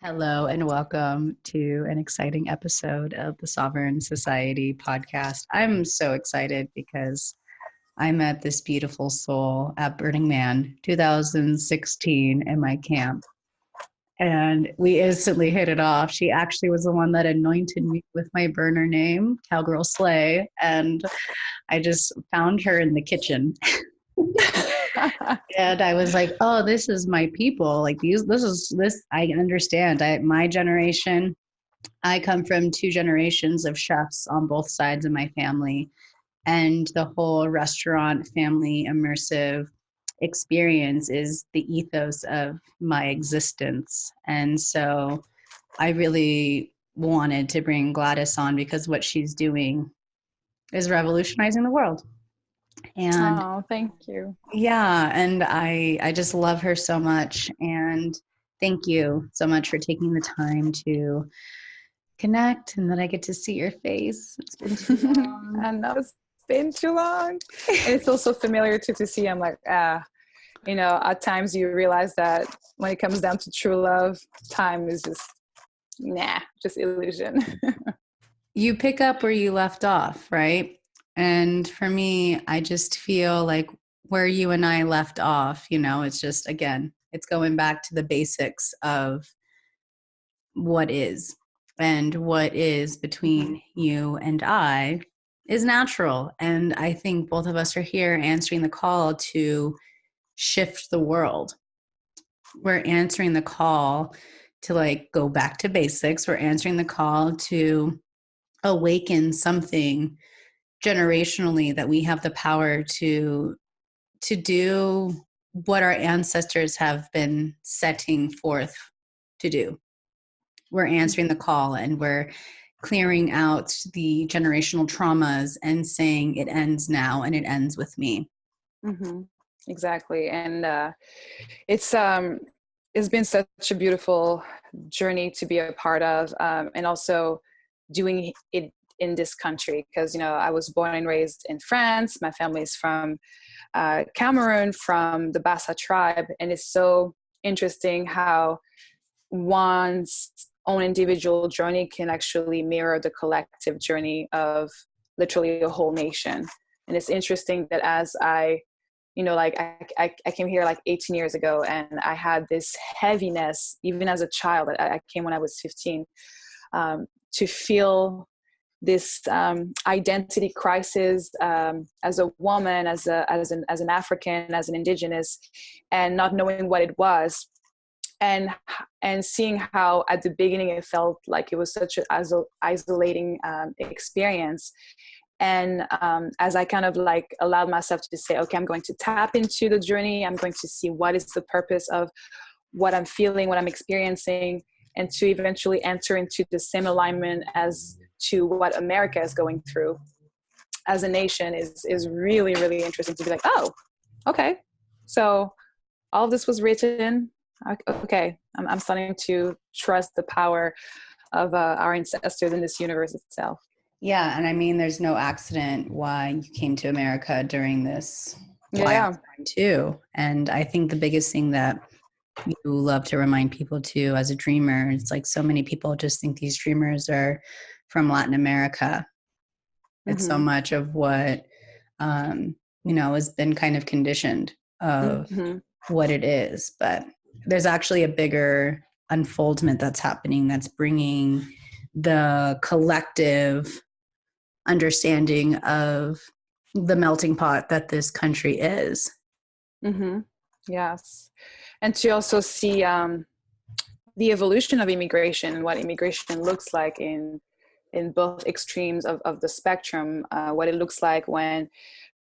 Hello and welcome to an exciting episode of the Sovereign Society podcast. I'm so excited because I met this beautiful soul at Burning Man 2016 in my camp, and we instantly hit it off. She actually was the one that anointed me with my burner name, Cowgirl Slay, and I just found her in the kitchen. And I was like, oh, this is my people. Like this, I understand. My generation, I come from two generations of chefs on both sides of my family. And the whole restaurant family immersive experience is the ethos of my existence. And so I really wanted to bring Gladys on because what she's doing is revolutionizing the world. And Oh, thank you. yeah, and I just love her so much, and thank you so much for taking the time to connect and that I get to see your face. It's been too long. I know it's been too long. And it feels so familiar to see. I'm like, at times you realize that when it comes down to true love, time is just illusion. You pick up where you left off, right? And for me, I just feel like where you and I left off, it's just, again, it's going back to the basics of what is. And what is between you and I is natural. And I think both of us are here answering the call to shift the world. We're answering the call to go back to basics. We're answering the call to awaken something generationally that we have the power to do what our ancestors have been setting forth to do. We're answering the call and we're clearing out the generational traumas and saying it ends now and it ends with me. Mm-hmm. Exactly. And it's been such a beautiful journey to be a part of, and also doing it in this country because, I was born and raised in France. My family is from Cameroon, from the Bassa tribe. And it's so interesting how one's own individual journey can actually mirror the collective journey of literally a whole nation. And it's interesting that as I came here 18 years ago, and I had this heaviness, even as a child. I came when I was 15, to feel this identity crisis as a woman, as an African, as an indigenous, and not knowing what it was. And seeing how at the beginning it felt like it was such an isolating experience. And as I kind of allowed myself to say, okay, I'm going to tap into the journey. I'm going to see what is the purpose of what I'm feeling, what I'm experiencing, and to eventually enter into the same alignment as to what America is going through as a nation is really, really interesting to be like, oh, okay. So all of this was written. Okay, I'm starting to trust the power of our ancestors in this universe itself. Yeah, and I mean, there's no accident why you came to America during this Yeah. time too. And I think the biggest thing that you love to remind people too as a dreamer, it's like so many people just think these dreamers are from Latin America. It's so much of what, has been kind of conditioned of what it is. But there's actually a bigger unfoldment that's happening that's bringing the collective understanding of the melting pot that this country is. Yes. And to also see the evolution of immigration and what immigration looks like in both extremes of the spectrum, what it looks like when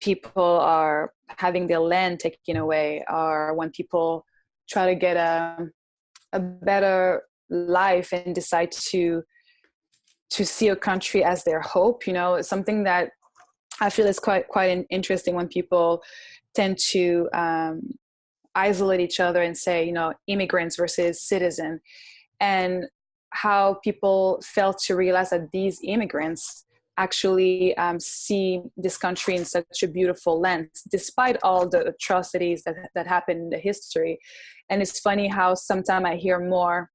people are having their land taken away, or when people try to get a better life and decide to see a country as their hope. It's something that I feel is quite interesting when people tend to isolate each other and say, immigrants versus citizen, and how people fail to realize that these immigrants actually see this country in such a beautiful lens, despite all the atrocities that happened in the history. And it's funny how sometimes I hear more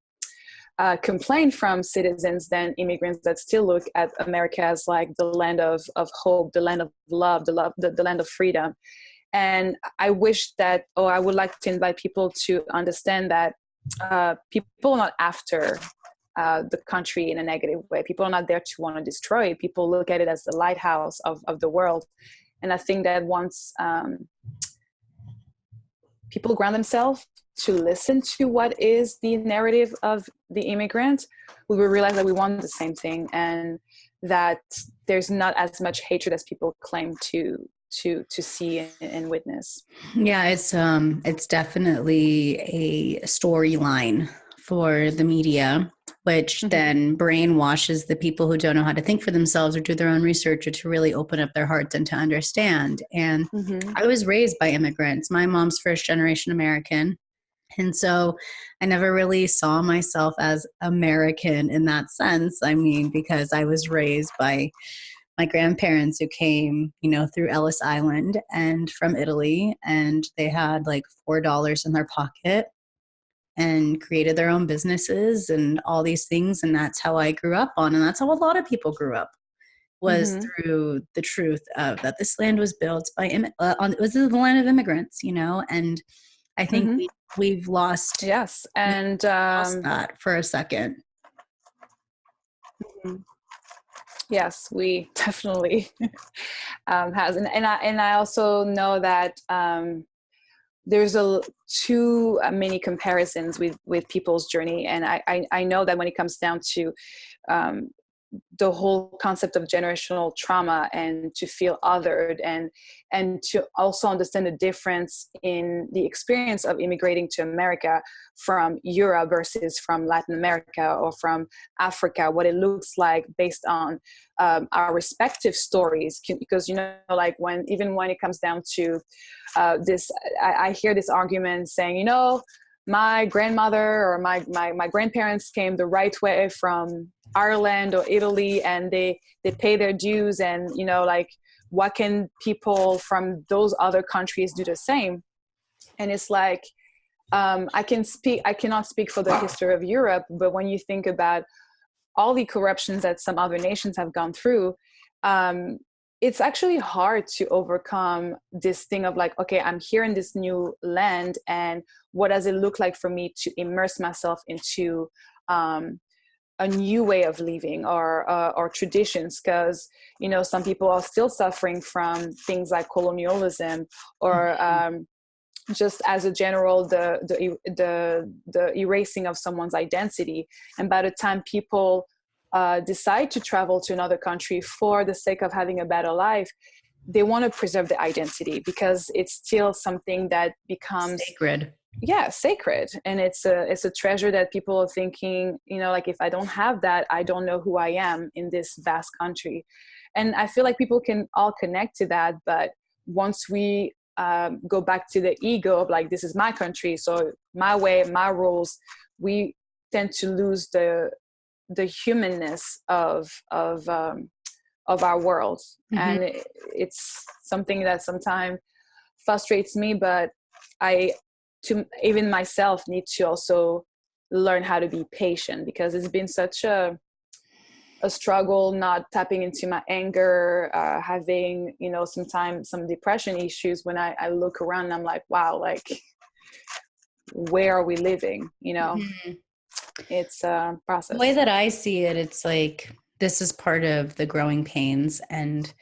complaint from citizens than immigrants that still look at America as like the land of hope, the land of love, the land of freedom. And I wish that, I would like to invite people to understand that people are not after the country in a negative way. People are not there to want to destroy it. People look at it as the lighthouse of the world. And I think that once people ground themselves to listen to what is the narrative of the immigrant, we will realize that we want the same thing, and that there's not as much hatred as people claim to see and witness. Yeah, it's definitely a storyline for the media, which then brainwashes the people who don't know how to think for themselves or do their own research or to really open up their hearts and to understand. And I was raised by immigrants. My mom's first generation American. And so I never really saw myself as American in that sense. I mean, because I was raised by my grandparents who came, through Ellis Island and from Italy, and they had like $4 in their pocket and created their own businesses and all these things. And that's how I grew up on. And that's how a lot of people grew up, was through the truth of that this land was built by, it was the land of immigrants, and I think we've lost. Yes. And lost that for a second. Yes, we definitely has, and I also know that there's too many comparisons with people's journey, and I know that when it comes down to the whole concept of generational trauma and to feel othered and to also understand the difference in the experience of immigrating to America from Europe versus from Latin America or from Africa, what it looks like based on our respective stories. Because, like even when it comes down to this, I hear this argument saying, my grandmother or my grandparents came the right way from Ireland or Italy, and they pay their dues, and like, what can people from those other countries do the same? And it's like, I cannot speak for the history of Europe, but when you think about all the corruptions that some other nations have gone through, it's actually hard to overcome this thing of like, okay, I'm here in this new land, and what does it look like for me to immerse myself into a new way of living or traditions? Because some people are still suffering from things like colonialism or just as a general the erasing of someone's identity. And by the time people decide to travel to another country for the sake of having a better life, they want to preserve the identity because it's still something that becomes sacred. Yeah, sacred. And it's a treasure that people are thinking, like, if I don't have that, I don't know who I am in this vast country. And I feel like people can all connect to that. But once we go back to the ego of like, this is my country, so my way, my rules, we tend to lose the humanness of our world. And it's something that sometimes frustrates me, but even myself need to also learn how to be patient, because it's been such a struggle not tapping into my anger, having, sometimes some depression issues. When I look around, I'm like, wow, like, where are we living? It's a process. The way that I see it, it's like, this is part of the growing pains and,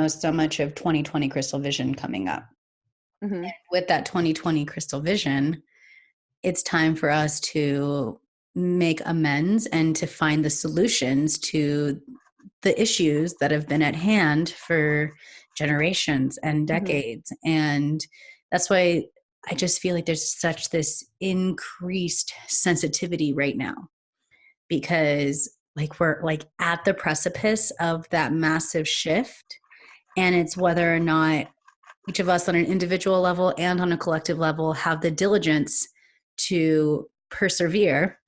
so much of 2020 crystal vision coming up. And with that 2020 crystal vision, it's time for us to make amends and to find the solutions to the issues that have been at hand for generations and decades. And that's why I just feel like there's such this increased sensitivity right now, because like we're like at the precipice of that massive shift. And it's whether or not each of us on an individual level and on a collective level have the diligence to persevere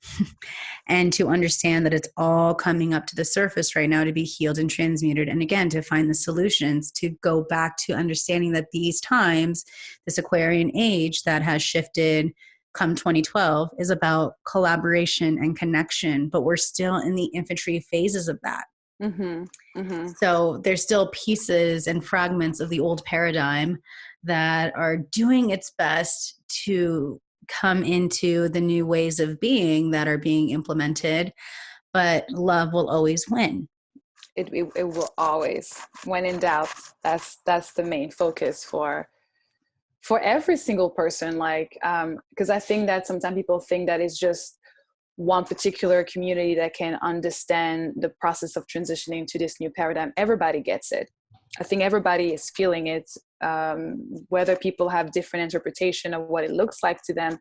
and to understand that it's all coming up to the surface right now to be healed and transmuted. And again, to find the solutions, to go back to understanding that these times, this Aquarian age that has shifted come 2012 is about collaboration and connection, but we're still in the infantry phases of that. Mm-hmm. Mm-hmm. So there's still pieces and fragments of the old paradigm that are doing its best to come into the new ways of being that are being implemented, but love will always win. It will always, when in doubt, that's the main focus for every single person. Like, because I think that sometimes people think that it's just one particular community that can understand the process of transitioning to this new paradigm. Everybody gets it. I think everybody is feeling it, whether people have different interpretation of what it looks like to them.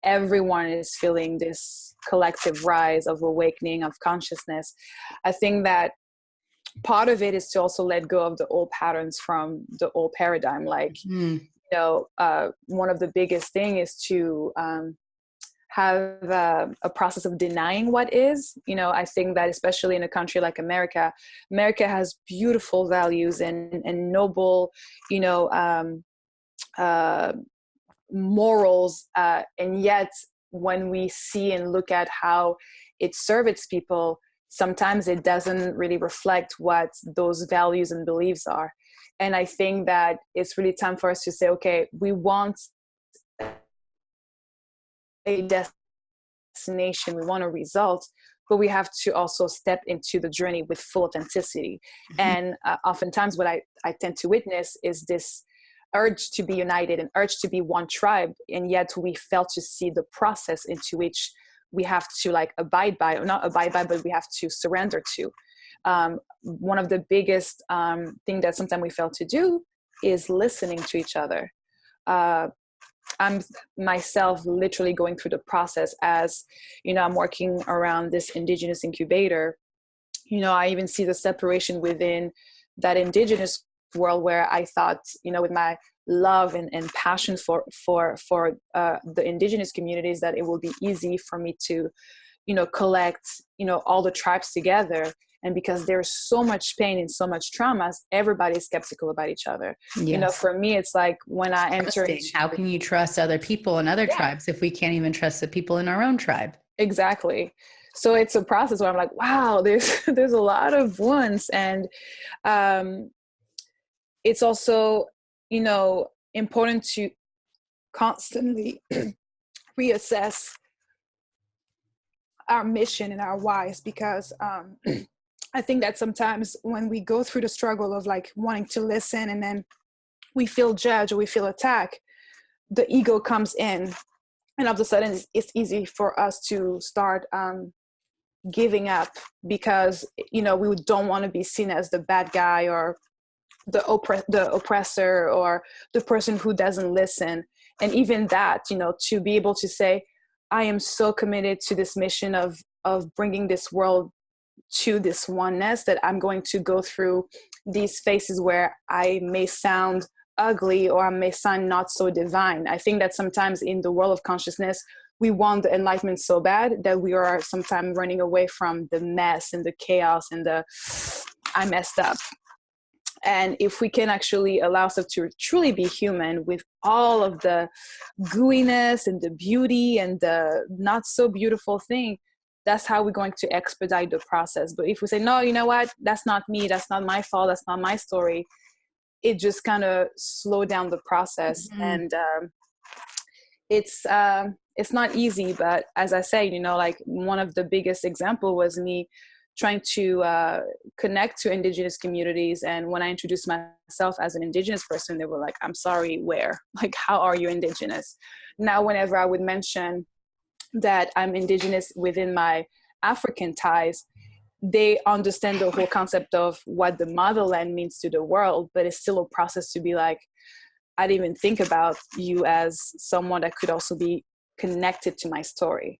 Everyone is feeling this collective rise of awakening of consciousness. I think that part of it is to also let go of the old patterns from the old paradigm. Like, one of the biggest thing is to have a process of denying what is. I think that especially in a country like America has beautiful values and noble, morals, and yet when we see and look at how it serves its people, sometimes it doesn't really reflect what those values and beliefs are. And I think that it's really time for us to say, okay, we want a destination, we want a result, but we have to also step into the journey with full authenticity. Mm-hmm. And oftentimes what I tend to witness is this urge to be united, an urge to be one tribe, and yet we fail to see the process into which we have to abide by, or not abide by, but we have to surrender to. One of the biggest thing that sometimes we fail to do is listening to each other. I'm myself literally going through the process as, I'm working around this Indigenous incubator. I even see the separation within that Indigenous world where I thought, with my love and passion for the Indigenous communities, that it will be easy for me to, collect, all the tribes together. And because there's so much pain and so much traumas, everybody's skeptical about each other. Yes. For me, it's like when I enter into, how can you trust other people in other tribes if we can't even trust the people in our own tribe? Exactly. So it's a process where I'm like, wow, there's a lot of ones. And it's also, important to constantly reassess our mission and our whys, because I think that sometimes when we go through the struggle of wanting to listen and then we feel judged or we feel attacked, the ego comes in, and all of a sudden it's easy for us to start giving up, because we don't want to be seen as the bad guy or the oppressor or the person who doesn't listen. And even that, to be able to say, I am so committed to this mission of bringing this world to this oneness, that I'm going to go through these phases where I may sound ugly or I may sound not so divine. I think that sometimes in the world of consciousness, we want the enlightenment so bad that we are sometimes running away from the mess and the chaos and the I messed up. And if we can actually allow ourselves to truly be human with all of the gooiness and the beauty and the not so beautiful thing, that's how we're going to expedite the process. But if we say, no, you know what, that's not me, that's not my fault, that's not my story, it just kind of slow down the process. Mm-hmm. And it's not easy, but as I say, one of the biggest example was me trying to connect to Indigenous communities. And when I introduced myself as an Indigenous person, they were like, I'm sorry, where? How are you Indigenous? Now, whenever I would mention that I'm Indigenous within my African ties, they understand the whole concept of what the motherland means to the world, but it's still a process to be like, I didn't even think about you as someone that could also be connected to my story.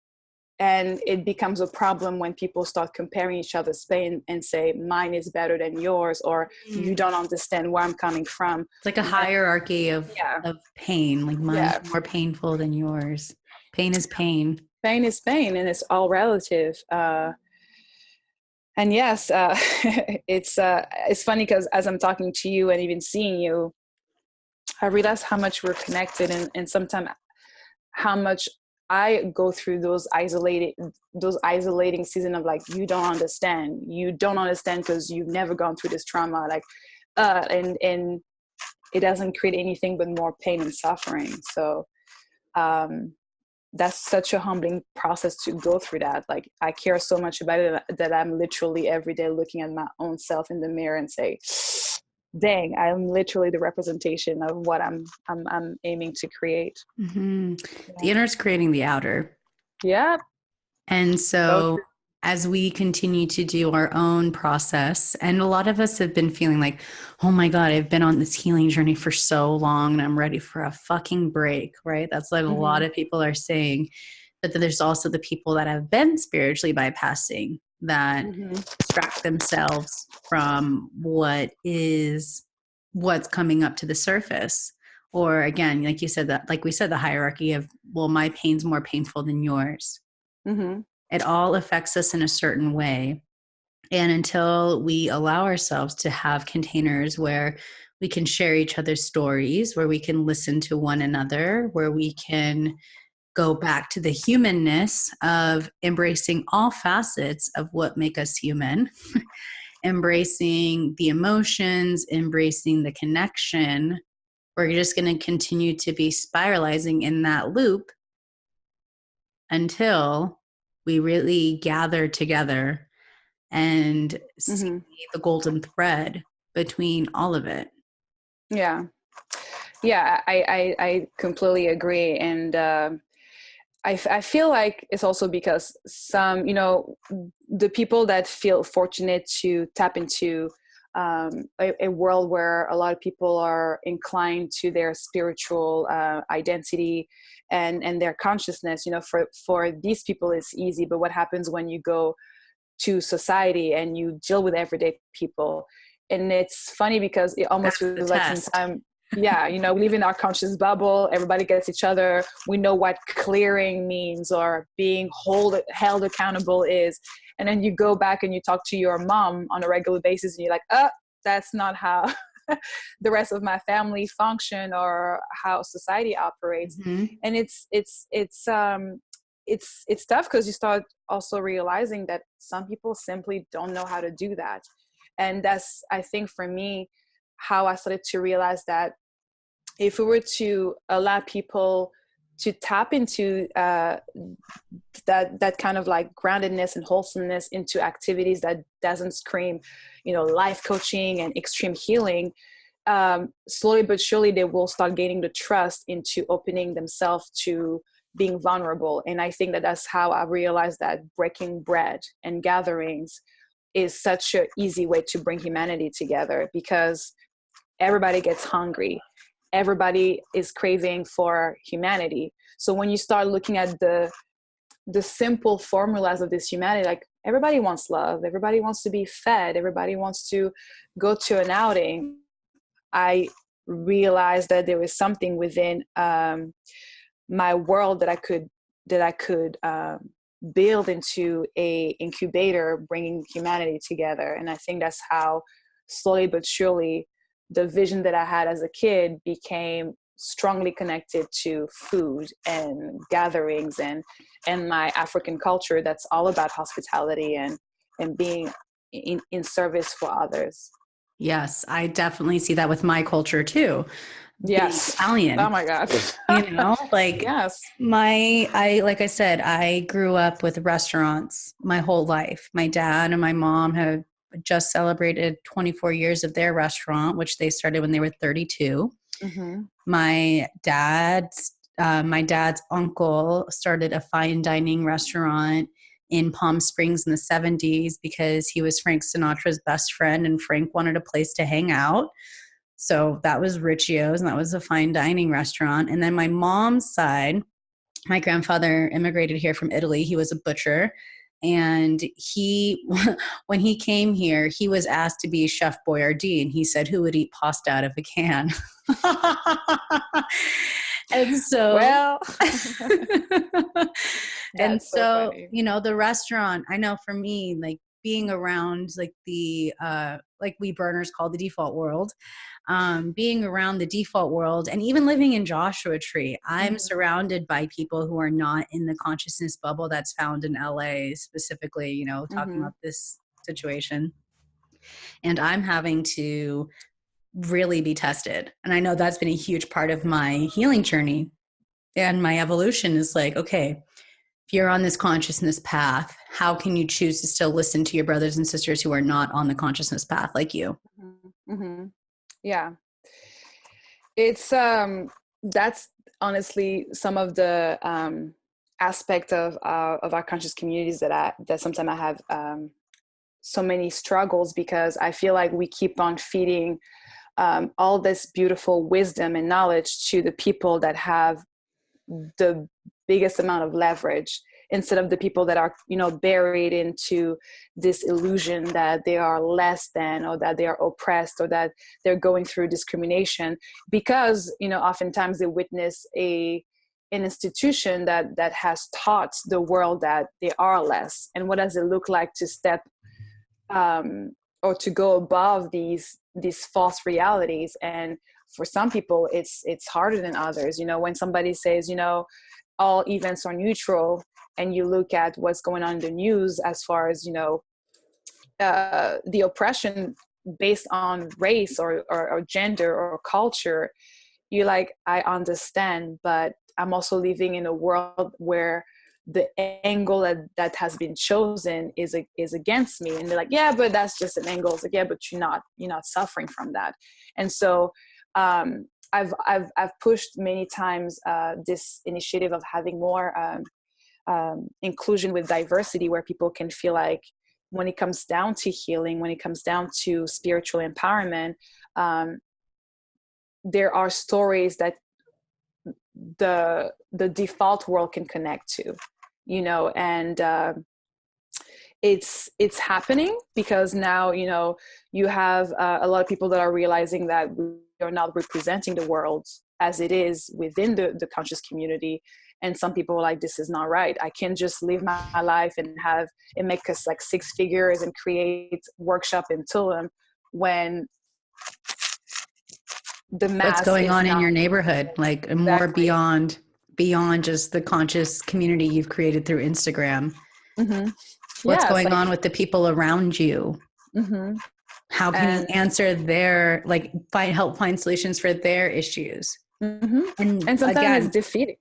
And it becomes a problem when people start comparing each other's pain and say, mine is better than yours, or you don't understand where I'm coming from. It's like a hierarchy of pain. Like mine's more painful than yours. Pain is pain. Pain is pain, and it's all relative. And yes, it's funny because as I'm talking to you and even seeing you, I realize how much we're connected, and sometimes how much I go through those isolating season of like, you don't understand because you've never gone through this trauma, like, and it doesn't create anything but more pain and suffering. So that's such a humbling process to go through that. Like, I care so much about it that I'm literally every day looking at my own self in the mirror and say, dang, I'm literally the representation of what I'm aiming to create. Mm-hmm. Yeah. The inner is creating the outer. Yeah. And so as we continue to do our own process, and a lot of us have been feeling like, oh my God, I've been on this healing journey for so long and I'm ready for a fucking break, right? That's what a lot of people are saying. But then there's also the people that have been spiritually bypassing, that distract themselves from what's coming up to the surface. Or again, like you said, that, like we said, the hierarchy of, well, my pain's more painful than yours. It all affects us in a certain way. And until we allow ourselves to have containers where we can share each other's stories, where we can listen to one another, where we can go back to the humanness of embracing all facets of what make us human, embracing the emotions, embracing the connection, we're just going to continue to be spiralizing in that loop until we really gather together and see the golden thread between all of it. Yeah. Yeah, I completely agree. And I feel like it's also because some, the people that feel fortunate to tap into a world where a lot of people are inclined to their spiritual identity and their consciousness, for these people it's easy. But what happens when you go to society and you deal with everyday people? And it's funny because it almost feels like sometimes, yeah, we live in our conscious bubble. Everybody gets each other. We know what clearing means or being held accountable is. And then you go back and you talk to your mom on a regular basis and you're like, that's not how the rest of my family function or how society operates. And it's tough because you start also realizing that some people simply don't know how to do that. And that's, I think, for me, how I started to realize that if we were to allow people to tap into that kind of like groundedness and wholesomeness into activities that doesn't scream, life coaching and extreme healing, slowly but surely they will start gaining the trust into opening themselves to being vulnerable. And I think that that's how I realized that breaking bread and gatherings is such an easy way to bring humanity together, because everybody gets hungry. Everybody is craving for humanity. So when you start looking at the simple formulas of this humanity, like everybody wants love, everybody wants to be fed, everybody wants to go to an outing, I realized that there was something within my world that I could build into a incubator, bringing humanity together. And I think that's how slowly but surely the vision that I had as a kid became strongly connected to food and gatherings and my African culture that's all about hospitality and being in service for others. Yes, I definitely see that with my culture too. Yes. Italian. Oh my God. Like yes. Like I said, I grew up with restaurants my whole life. My dad and my mom have just celebrated 24 years of their restaurant, which they started when they were 32. My dad's uncle started a fine dining restaurant in Palm Springs in the 70s because he was Frank Sinatra's best friend and Frank wanted a place to hang out. So that was Riccio's, and that was a fine dining restaurant. And then my mom's side, my grandfather immigrated here from Italy. He was a butcher. And when he came here, he was asked to be Chef Boyardee. And he said, who would eat pasta out of a can? And so, well, and so, funny. the restaurant, I know for me, like being around like the like we burners call the default world, being around the default world, and even living in Joshua Tree, I'm surrounded by people who are not in the consciousness bubble that's found in LA specifically, you know, talking about this situation. And I'm having to really be tested. And I know that's been a huge part of my healing journey and my evolution is like, okay, if you're on this consciousness path, how can you choose to still listen to your brothers and sisters who are not on the consciousness path like you? Yeah. It's, that's honestly some of the aspect of our conscious communities that sometimes I have so many struggles, because I feel like we keep on feeding all this beautiful wisdom and knowledge to the people that have the biggest amount of leverage, instead of the people that are, you know, buried into this illusion that they are less than, or that they are oppressed, or that they're going through discrimination, because, you know, oftentimes they witness an institution that has taught the world that they are less. And what does it look like to step or to go above these false realities? And for some people it's harder than others. You know, when somebody says, you know, all events are neutral, and you look at what's going on in the news as far as, you know, the oppression based on race or gender or culture, you're like, I understand, but I'm also living in a world where the angle that has been chosen is against me. And they're like, yeah, but that's just an angle. It's like, yeah, but you're not suffering from that. And so I've pushed many times this initiative of having more inclusion with diversity, where people can feel like, when it comes down to healing, when it comes down to spiritual empowerment, there are stories that the default world can connect to, you know. And it's happening, because now, you know, you have a lot of people that are realizing that we are not representing the world as it is within the conscious community. And some people are like, this is not right. I can't just live my life and have it make us like 6 figures and create workshop in Tulum, when the mass What's going is on not in your neighborhood, like more exactly. beyond just the conscious community you've created through Instagram. What's Yeah, it's going like, on with the people around you? How can you and answer their, like, help find solutions for their issues? And and sometimes it's again, defeating.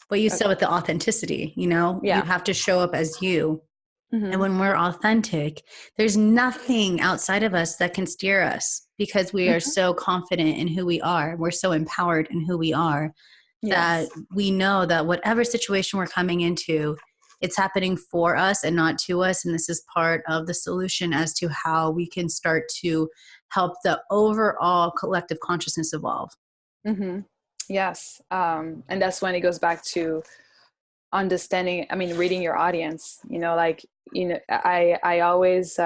what you said with the authenticity, you know, you Yeah. have to show up as you. And when we're authentic, there's nothing outside of us that can steer us, because we are so confident in who we are. We're so empowered in who we are, that Yes. we know that whatever situation we're coming into, it's happening for us and not to us. And this is part of the solution as to how we can start to help the overall collective consciousness evolve. Yes. And that's when it goes back to understanding, I mean, reading your audience, you know, like, you know, I always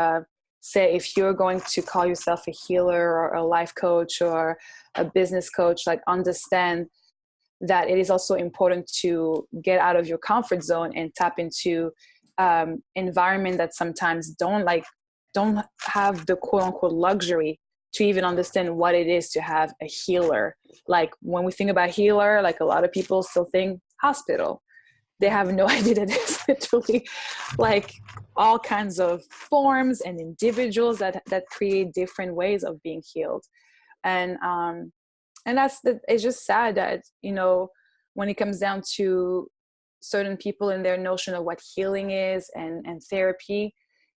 say, if you're going to call yourself a healer or a life coach or a business coach, like, understand that it is also important to get out of your comfort zone and tap into environment that sometimes don't have the quote unquote luxury to even understand what it is to have a healer. Like, when we think about healer, like, a lot of people still think hospital. They have no idea that there's literally like all kinds of forms and individuals that create different ways of being healed. And it's just sad that, you know, when it comes down to certain people and their notion of what healing is and therapy,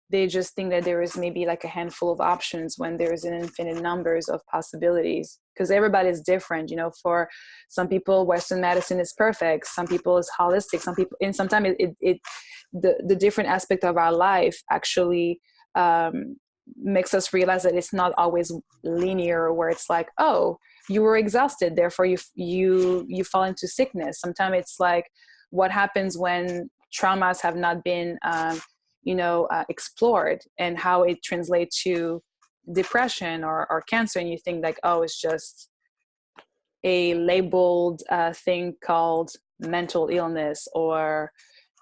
they just think that there is maybe like a handful of options when there's an infinite numbers of possibilities, because everybody's different. You know, for some people Western medicine is perfect, some people is holistic, some people, and sometimes the different aspect of our life actually makes us realize that it's not always linear, where it's like, oh, you were exhausted, therefore you fall into sickness. Sometimes it's like, what happens when traumas have not been explored, and how it translates to depression or cancer, and you think like, oh, it's just a labeled thing called mental illness, or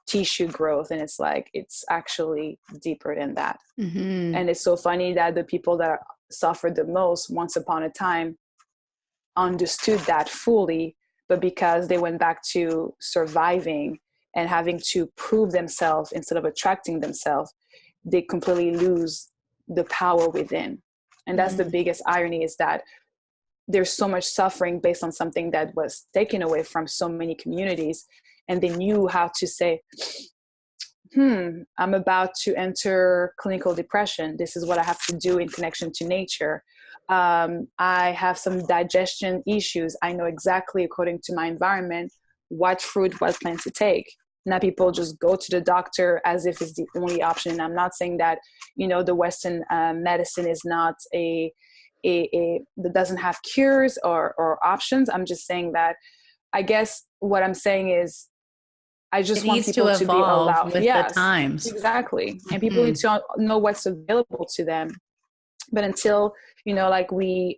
tissue growth. And it's like, it's actually deeper than that. Mm-hmm. And it's so funny that the people that suffered the most once upon a time understood that fully, but because they went back to surviving and having to prove themselves instead of attracting themselves, they completely lose the power within. And that's the biggest irony, is that there's so much suffering based on something that was taken away from so many communities. And they knew how to say, I'm about to enter clinical depression. This is what I have to do in connection to nature. I have some digestion issues. I know exactly, according to my environment, what fruit, what plant to take. Now people just go to the doctor as if it's the only option. And I'm not saying that, the Western medicine is not that doesn't have cures or options. I'm just saying that, I guess what I'm saying is, I just want people to be allowed. With Yes, the times. exactly. And people need to know what's available to them. But until, like we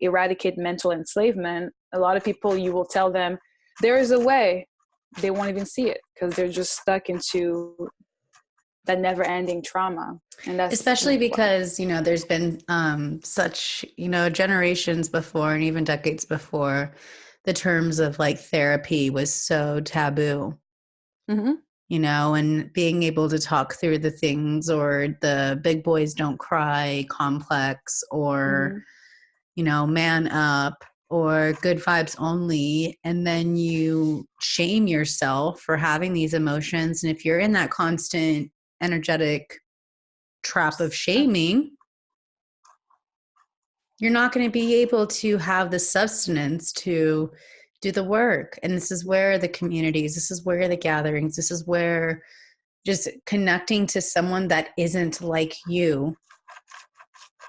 eradicate mental enslavement, a lot of people, you will tell them there is a way, they won't even see it, because they're just stuck into that never ending trauma. And that's especially because, there's been such, generations before and even decades before, the terms of like therapy was so taboo. Mm-hmm. And being able to talk through the things, or the big boys don't cry complex, or, man up, or good vibes only. And then you shame yourself for having these emotions. And if you're in that constant energetic trap of shaming, you're not going to be able to have the substance to do the work. And this is where the communities, this is where the gatherings, this is where just connecting to someone that isn't like you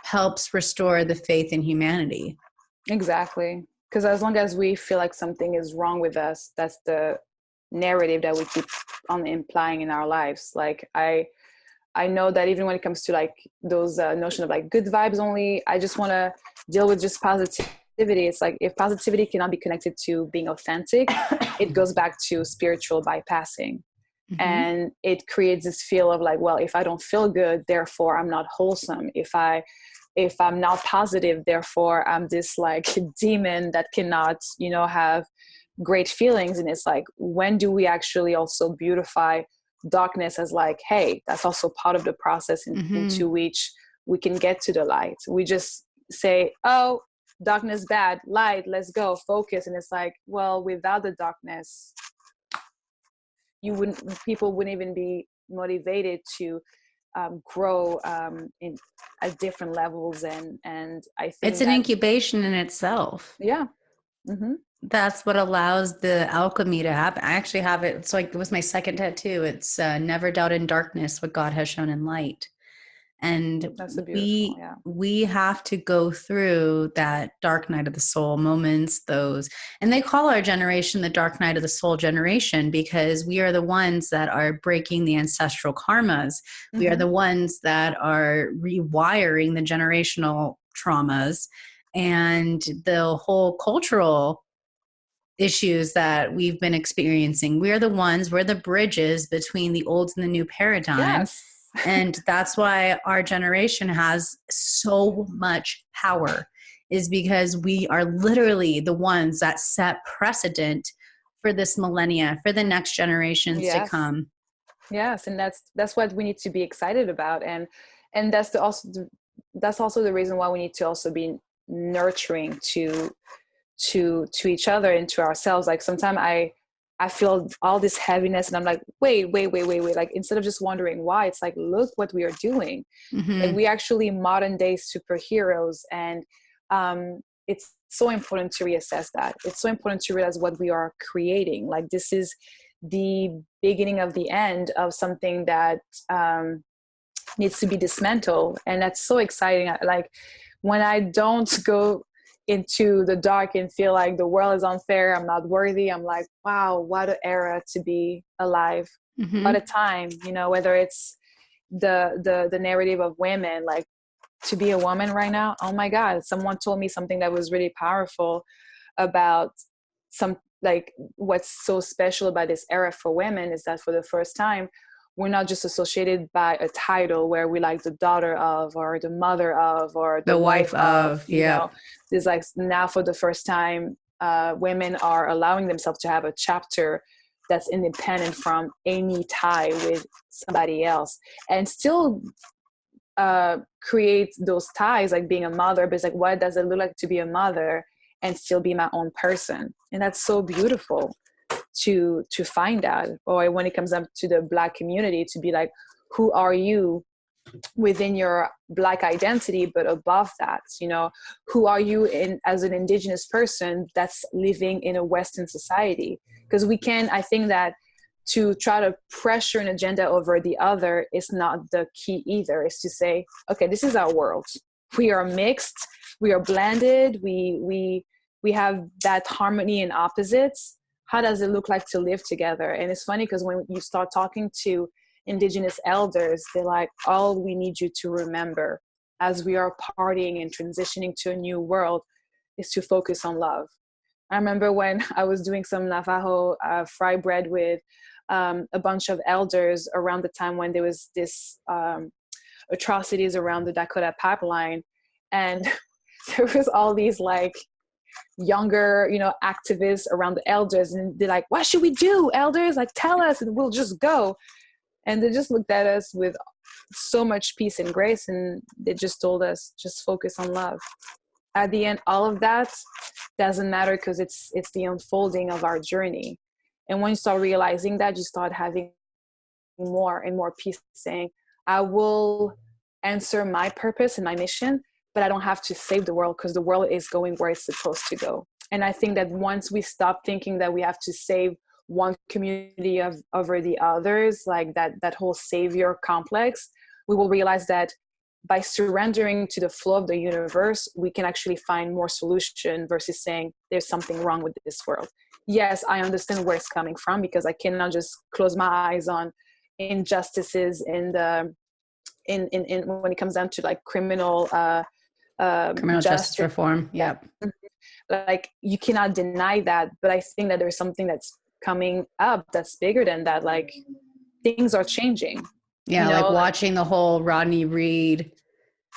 helps restore the faith in humanity. Exactly. Because as long as we feel like something is wrong with us, that's the narrative that we keep on implying in our lives. Like I know that even when it comes to like those notion of like good vibes only, I just want to deal with just positivity. It's like, if positivity cannot be connected to being authentic, it goes back to spiritual bypassing. Mm-hmm. And it creates this feel of like, well, if I don't feel good, therefore I'm not wholesome. If I'm not positive, therefore I'm this like demon that cannot, have great feelings. And it's like, when do we actually also beautify darkness as like, hey, that's also part of the process into which we can get to the light? We just say, oh, darkness bad, light, let's go, focus. And it's like, well, without the darkness, people wouldn't even be motivated to grow in at different levels. And I think it's an incubation in itself. Yeah. Mm-hmm. That's what allows the alchemy to happen. I actually have it. It's like, it was my second tattoo. It's never doubt in darkness what God has shown in light. And That's beautiful, we have to go through that dark night of the soul moments, and they call our generation the dark night of the soul generation, because we are the ones that are breaking the ancestral karmas. Mm-hmm. We are the ones that are rewiring the generational traumas and the whole cultural issues that we've been experiencing. We're the bridges between the old and the new paradigm. Yes. And that's why our generation has so much power, is because we are literally the ones that set precedent for this millennia, for the next generations to come. Yes. And that's what we need to be excited about. And that's also the reason why we need to also be nurturing to each other and to ourselves. Like sometimes I feel all this heaviness and I'm like, wait. Like, instead of just wondering why, it's like, look what we are doing. Mm-hmm. And we actually modern day superheroes. And it's so important to reassess that. It's so important to realize what we are creating. Like, this is the beginning of the end of something that needs to be dismantled. And that's so exciting. Like, when I don't go into the dark and feel like the world is unfair, I'm not worthy, I'm like, wow, what an era to be alive. Mm-hmm. What a time, whether it's the narrative of women, like, to be a woman right now, oh my God, someone told me something that was really powerful about like what's so special about this era for women is that for the first time, we're not just associated by a title where we like the daughter of, or the mother of, or the wife of, you know. There's like now for the first time, women are allowing themselves to have a chapter that's independent from any tie with somebody else, and still create those ties, like being a mother, but it's like, what does it look like to be a mother and still be my own person? And that's so beautiful to find out. Or when it comes up to the Black community, to be like, who are you within your Black identity, but above that, you know, who are you in as an Indigenous person that's living in a Western society? Because we can, I think that to try to pressure an agenda over the other is not the key either. Is to say, okay, this is our world. We are mixed, we are blended, we have that harmony in opposites. How does it look like to live together? And it's funny because when you start talking to Indigenous elders, they're like, all we need you to remember as we are partying and transitioning to a new world is to focus on love. I remember when I was doing some Navajo fry bread with a bunch of elders around the time when there was this atrocities around the Dakota pipeline, and there was all these like younger, you know, activists around the elders, and they're like, what should we do, elders? Like, tell us and we'll just go. And they just looked at us with so much peace and grace, and they just told us, just focus on love. At the end, all of that doesn't matter because it's the unfolding of our journey. And when you start realizing that, you start having more and more peace, saying, I will answer my purpose and my mission, but I don't have to save the world because the world is going where it's supposed to go. And I think that once we stop thinking that we have to save one community over the others, like that whole savior complex, we will realize that by surrendering to the flow of the universe, we can actually find more solution versus saying there's something wrong with this world. Yes, I understand where it's coming from, because I cannot just close my eyes on injustices in when it comes down to like criminal justice reform. Yep. Like you cannot deny that, but I think that there's something that's coming up that's bigger than that. Like things are changing. Yeah, you know, like watching the whole Rodney Reed,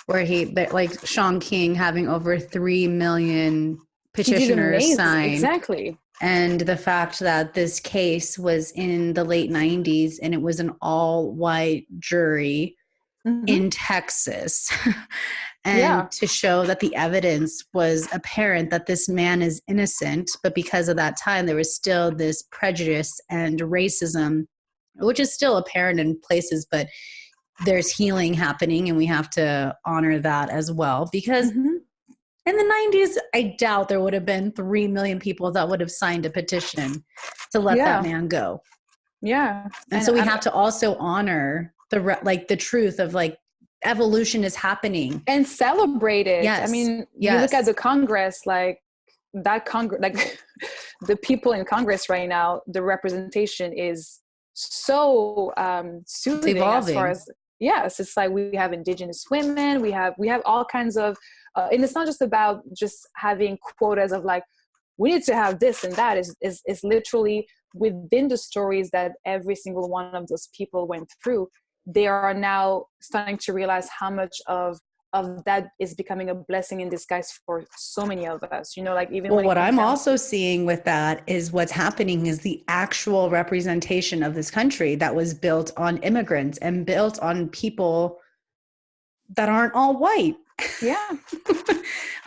where like Sean King having over 3 million petitioners signed. Exactly. And the fact that this case was in the late 90s and it was an all-white jury in Texas. And to show that the evidence was apparent that this man is innocent, but because of that time, there was still this prejudice and racism, which is still apparent in places, but there's healing happening and we have to honor that as well. Because in the 90s, I doubt there would have been 3 million people that would have signed a petition to let that man go. Yeah. And so we have to also honor the truth of like, evolution is happening and celebrate it. Yes. I mean, you look at the Congress, like that Congress, like the people in Congress right now, the representation is so soothing. As far as it's like we have Indigenous women, we have all kinds of and it's not just about just having quotas of like we need to have this and that. Is literally within the stories that every single one of those people went through. They are now starting to realize how much of that is becoming a blessing in disguise for so many of us, you know, like even what I'm also seeing with that is what's happening is the actual representation of this country that was built on immigrants and built on people that aren't all white. Yeah.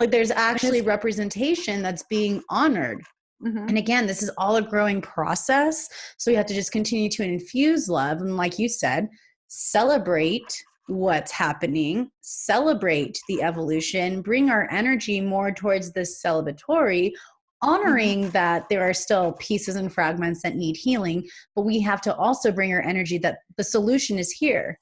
Like there's actually representation that's being honored. And again, this is all a growing process. So we have to just continue to infuse love. And like you said, celebrate what's happening, celebrate the evolution, bring our energy more towards this celebratory, honoring that there are still pieces and fragments that need healing, but we have to also bring our energy that the solution is here.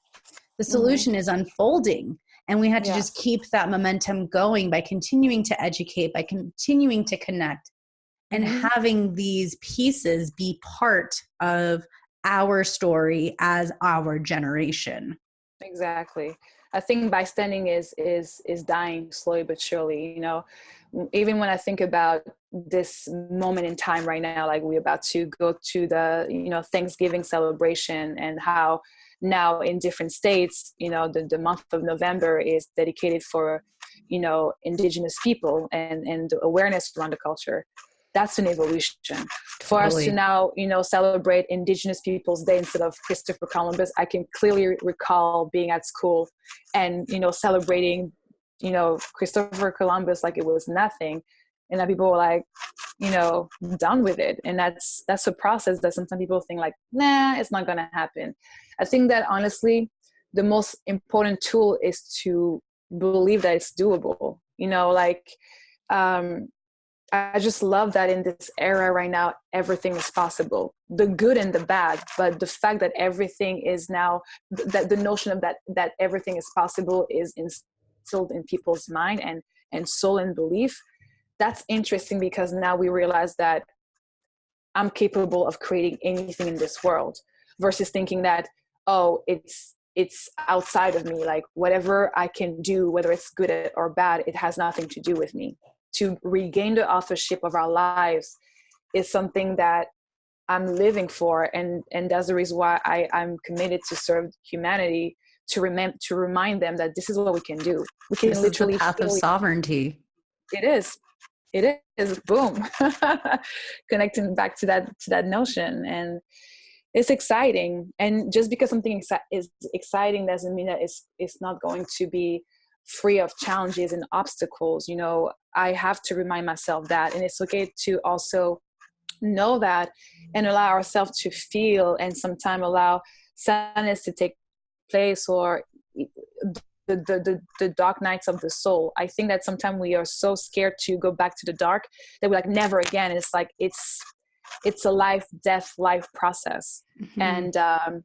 The solution is unfolding. And we have to just keep that momentum going by continuing to educate, by continuing to connect, and having these pieces be part of our story as our generation. Exactly. I think bystanding is dying slowly but surely. You know, even when I think about this moment in time right now, like we're about to go to the, you know, Thanksgiving celebration, and how now in different states, you know, the month of November is dedicated for, you know, indigenous people and awareness around the culture. That's an evolution. For us to now, you know, celebrate Indigenous Peoples Day instead of Christopher Columbus. I can clearly recall being at school and, you know, celebrating, you know, Christopher Columbus like it was nothing. And that people were like, you know, done with it. And that's a process that sometimes people think like, nah, it's not going to happen. I think that honestly, the most important tool is to believe that it's doable. You know, like, I just love that in this era right now, everything is possible, the good and the bad. But the fact that everything is now, that the notion of that everything is possible is instilled in people's mind and soul and belief. That's interesting, because now we realize that I'm capable of creating anything in this world, versus thinking that, oh, it's outside of me. Like whatever I can do, whether it's good or bad, it has nothing to do with me. To regain the authorship of our lives is something that I'm living for. And that's the reason why I'm committed to serve humanity, to remind them that this is what we can do. We can This literally is the path of sovereignty. It is. Boom. Connecting back to that notion. And it's exciting. And just because something is exciting doesn't mean that it's not going to be free of challenges and obstacles. You know, I have to remind myself that, and it's okay to also know that and allow ourselves to feel, and sometimes allow sadness to take place, or the dark nights of the soul. I think that sometimes we are so scared to go back to the dark that we're like, never again. And it's like, it's a life process. Mm-hmm. And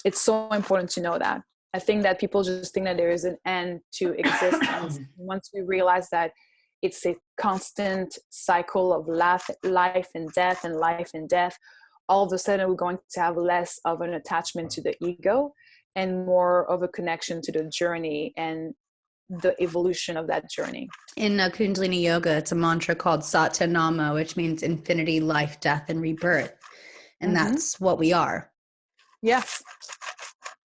it's so important to know that. I think that people just think that there is an end to existence. Once we realize that it's a constant cycle of life and death, all of a sudden we're going to have less of an attachment to the ego and more of a connection to the journey and the evolution of that journey. In Kundalini Yoga, it's a mantra called Satyanama, which means infinity, life, death, and rebirth. And mm-hmm. that's what we are. Yes.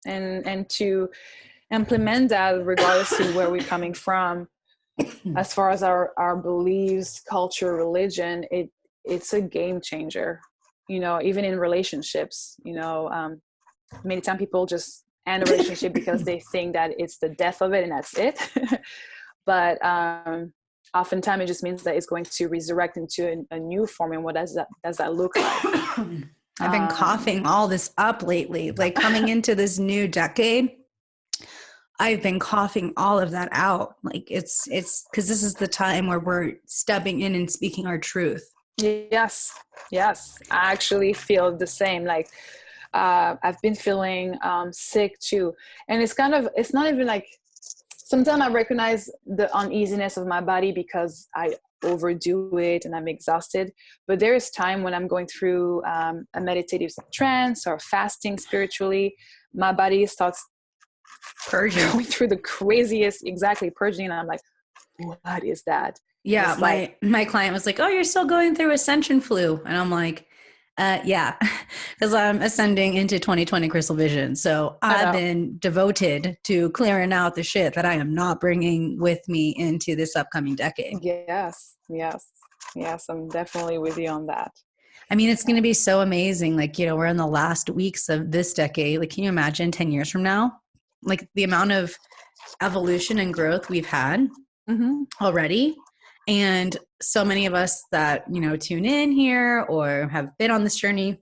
And to implement that, regardless of where we're coming from, as far as our beliefs, culture, religion, it's a game changer. You know, even in relationships, you know, many times people just end a relationship because they think that it's the death of it and that's it. But oftentimes it just means that it's going to resurrect into a new form. And what does that look like? I've been coughing all this up lately, like coming into this new decade. I've been coughing all of that out. Like it's because this is the time where we're stepping in and speaking our truth. Yes. I actually feel the same. Like I've been feeling sick too. And it's not even like, sometimes I recognize the uneasiness of my body because I overdo it and I'm exhausted. But there is time when I'm going through a meditative trance or fasting spiritually, my body starts purging, going through the craziest, purging. And I'm like, what is that? Yeah. My client was like, oh, you're still going through ascension flu. And I'm like, yeah, because I'm ascending into 2020 crystal vision. So I've been devoted to clearing out the shit that I am not bringing with me into this upcoming decade. Yes. I'm definitely with you on that. I mean, it's going to be so amazing. Like, you know, we're in the last weeks of this decade. Like, can you imagine 10 years from now? Like the amount of evolution and growth we've had already. And so many of us that, you know, tune in here or have been on this journey,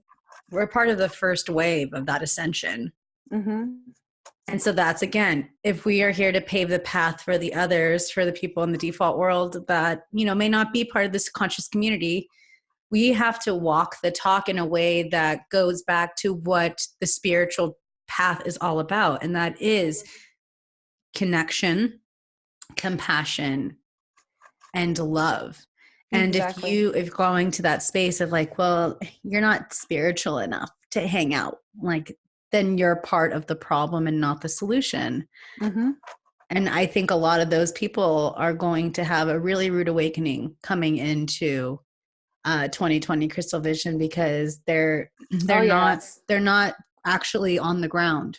we're part of the first wave of that ascension. Mm-hmm. And so that's, again, if we are here to pave the path for the others, for the people in the default world that, you know, may not be part of this conscious community, we have to walk the talk in a way that goes back to what the spiritual path is all about. And that is connection, compassion, and love. And if you're going to that space of like, well, you're not spiritual enough to hang out, like, then you're part of the problem and not the solution. Mm-hmm. And I think a lot of those people are going to have a really rude awakening coming into 2020 Crystal Vision, because Oh yes. they're not actually on the ground.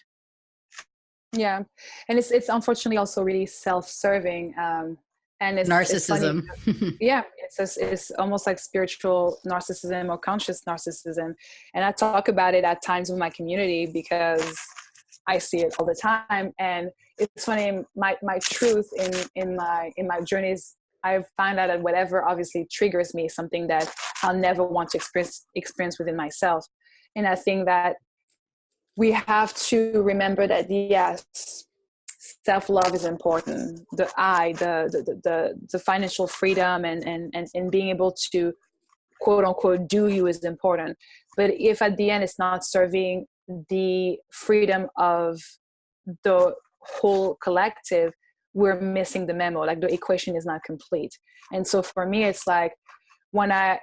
Yeah, and it's unfortunately also really self-serving, and it's funny. Narcissism. Yeah, it's almost like spiritual narcissism or conscious narcissism, and I talk about it at times with my community because I see it all the time. And it's funny, my truth in my journeys, I find out that whatever obviously triggers me is something that I'll never want to experience within myself. And I think that we have to remember that, yes, self-love is important. The financial freedom and being able to quote unquote do you is important. But if at the end it's not serving the freedom of the whole collective, we're missing the memo. Like the equation is not complete. And so for me, it's like, when I,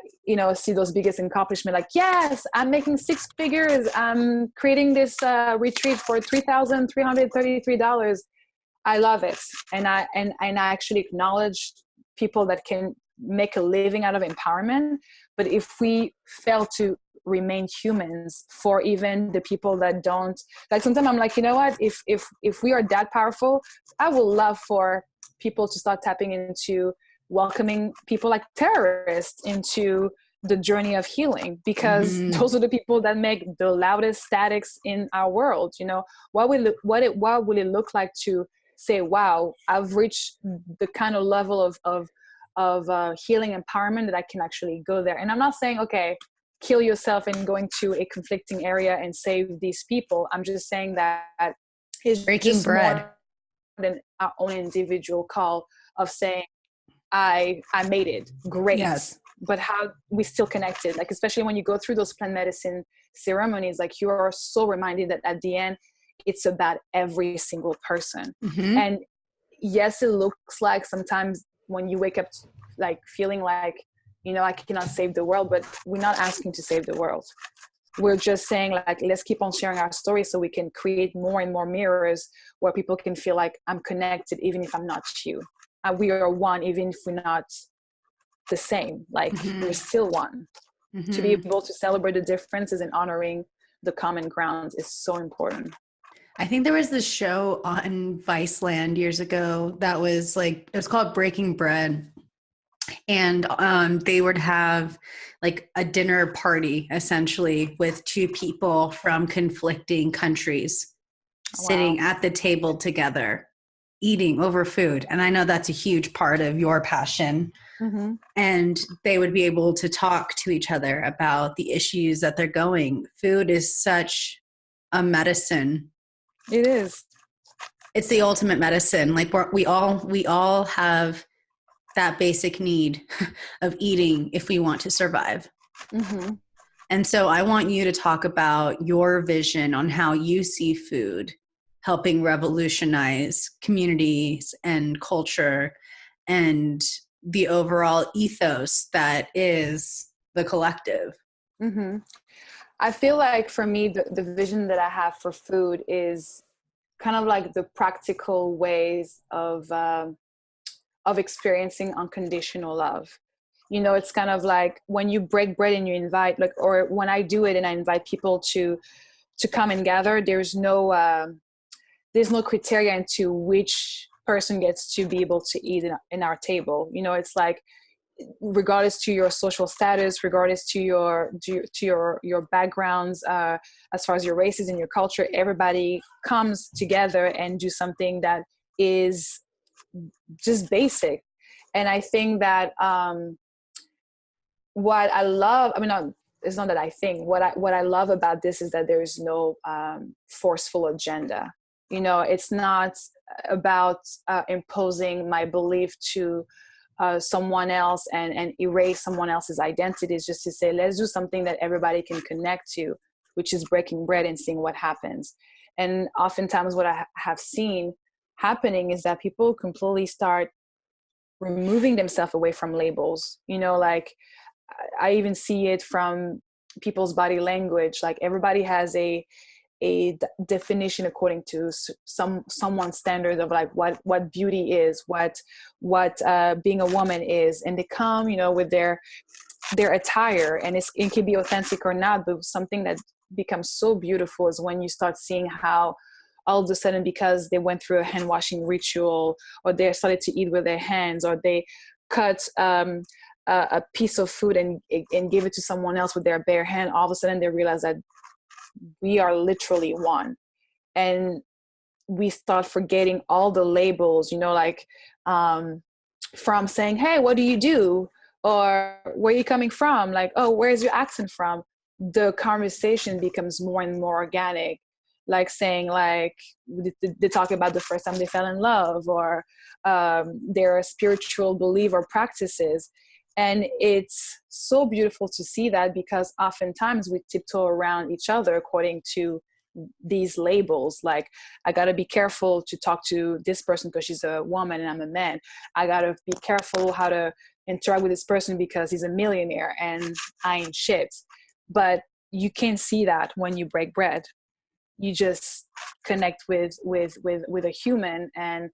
see those biggest accomplishments, like, yes, I'm making 6 figures, I'm creating this retreat for $3,333. I love it. And I actually acknowledge people that can make a living out of empowerment. But if we fail to remain humans for even the people that don't, like, sometimes I'm like, you know what, if we are that powerful, I would love for people to start tapping into welcoming people like terrorists into the journey of healing, because those are the people that make the loudest statics in our world. What will it look like to say, wow, I've reached the kind of level of healing empowerment that I can actually go there. And I'm not saying, okay, kill yourself and go into a conflicting area and save these people. I'm just saying that it's Breaking just bread. more than our own individual call of saying, I made it. Great. Yes. But how we still connected, like, especially when you go through those plant medicine ceremonies, like, you are so reminded that at the end, it's about every single person. And yes, it looks like sometimes when you wake up, like, feeling like, I cannot save the world, but we're not asking to save the world. We're just saying, like, let's keep on sharing our story so we can create more and more mirrors where people can feel like, I'm connected, even if I'm not you. We are one, even if we're not the same. Like, we're still one. To be able to celebrate the differences and honoring the common ground is so important. I think there was this show on Viceland years ago that was like, it was called Breaking Bread. And they would have like a dinner party essentially with 2 people from conflicting countries sitting at the table together, eating over food. And I know that's a huge part of your passion. And they would be able to talk to each other about the issues that they're going. Food is such a medicine. It is. It's the ultimate medicine. Like we all have that basic need of eating if we want to survive. And so I want you to talk about your vision on how you see food helping revolutionize communities and culture and the overall ethos that is the collective. I feel like for me, the vision that I have for food is kind of like the practical ways of experiencing unconditional love. It's kind of like when you break bread and you invite, like, or when I do it and I invite people to come and gather, there's no criteria into which person gets to be able to eat in our table. It's like, regardless to your social status, regardless to your backgrounds, as far as your races and your culture, everybody comes together and do something that is just basic. And I think that what I love, it's not that I think, what I love about this is that there is no forceful agenda. It's not about imposing my belief to someone else and erase someone else's identity. Is just to say, let's do something that everybody can connect to, which is breaking bread and seeing what happens. And oftentimes what I have seen happening is that people completely start removing themselves away from labels. Like, I even see it from people's body language. Like, everybody has a definition according to someone's standards of like what beauty is, what being a woman is, and they come, you know, with their attire, and it can be authentic or not, but something that becomes so beautiful is when you start seeing how all of a sudden, because they went through a hand washing ritual, or they started to eat with their hands, or they cut a piece of food and give it to someone else with their bare hand, all of a sudden they realize that we are literally one. And we start forgetting all the labels, you know, like from saying, hey, what do you do? Or where are you coming from? Like, oh, where's your accent from? The conversation becomes more and more organic. Like saying, like, they talk about the first time they fell in love, or their spiritual belief or practices. And it's so beautiful to see that, because oftentimes we tiptoe around each other according to these labels. Like, I got to be careful to talk to this person because she's a woman and I'm a man. I got to be careful how to interact with this person because he's a millionaire and I ain't shit. But you can't see that when you break bread. You just connect with a human. And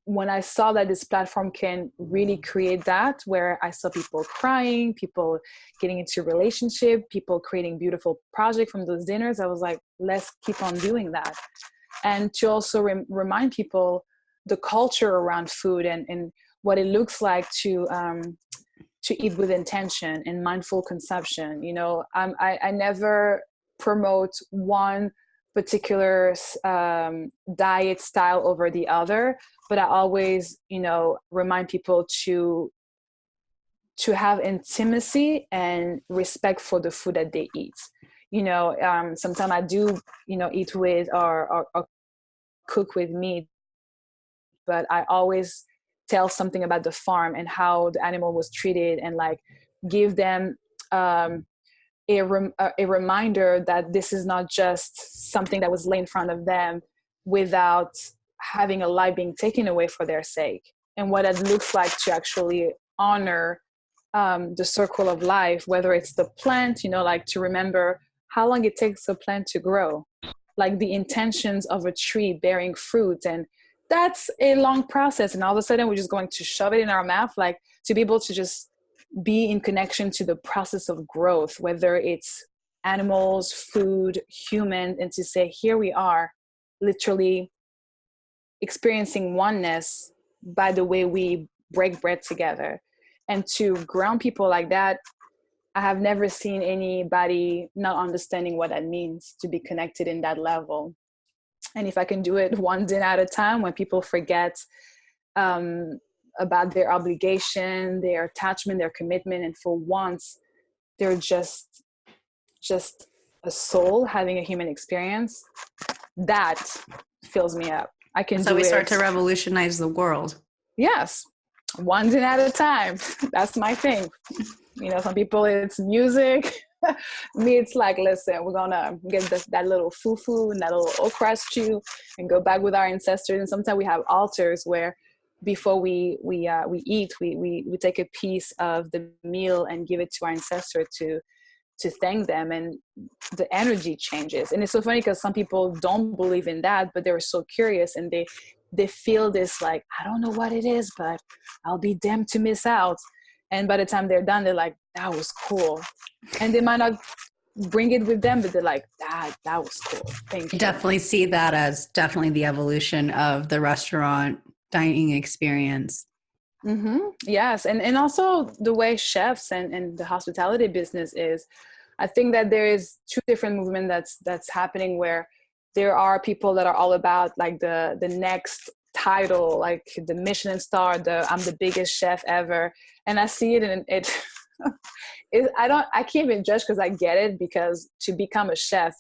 when I saw that this platform can really create that, where I saw people crying, people getting into relationship, people creating beautiful projects from those dinners, I was like, let's keep on doing that. And to also remind people the culture around food, and what it looks like to eat with intention and mindful consumption. You know, I never promote one particular diet style over the other, but I always, you know, remind people to have intimacy and respect for the food that they eat. You know, sometimes I do, you know, eat with or cook with meat, but I always tell something about the farm and how the animal was treated, and like give them a reminder that this is not just something that was laid in front of them without having a life being taken away for their sake, and what it looks like to actually honor the circle of life, whether it's the plant, you know, like to remember how long it takes a plant to grow, like the intentions of a tree bearing fruit. And that's a long process. And all of a sudden we're just going to shove it in our mouth, like to be able to just be in connection to the process of growth, whether it's animals, food, human, and to say, here we are literally experiencing oneness by the way we break bread together. And to ground people like that, I have never seen anybody not understanding what that means to be connected in that level. And if I can do it one dinner at a time, when people forget about their obligation, their attachment, their commitment, and for once they're just a soul having a human experience, that fills me up. I can so do we it. start to revolutionize the world. Yes, one dinner at a time. That's my thing. You know, some people it's music. Me, it's like, listen, we're gonna get that little fufu and that little okra stew and go back with our ancestors. And sometimes we have altars where before we eat, we take a piece of the meal and give it to our ancestor to thank them, and the energy changes. And it's so funny because some people don't believe in that, but they're so curious, and they feel this like, I don't know what it is, but I'll be damned to miss out. And by the time they're done, they're like, that was cool. And they might not bring it with them, but they're like, that was cool. Thank you. Definitely see that as definitely the evolution of the restaurant dining experience. Mm-hmm. Yes. And also the way chefs and the hospitality business is, I think that there is two different movements that's happening, where there are people that are all about like the next title, like the Michelin star, I'm the biggest chef ever. And I see it, and I can't even judge, because I get it, because to become a chef,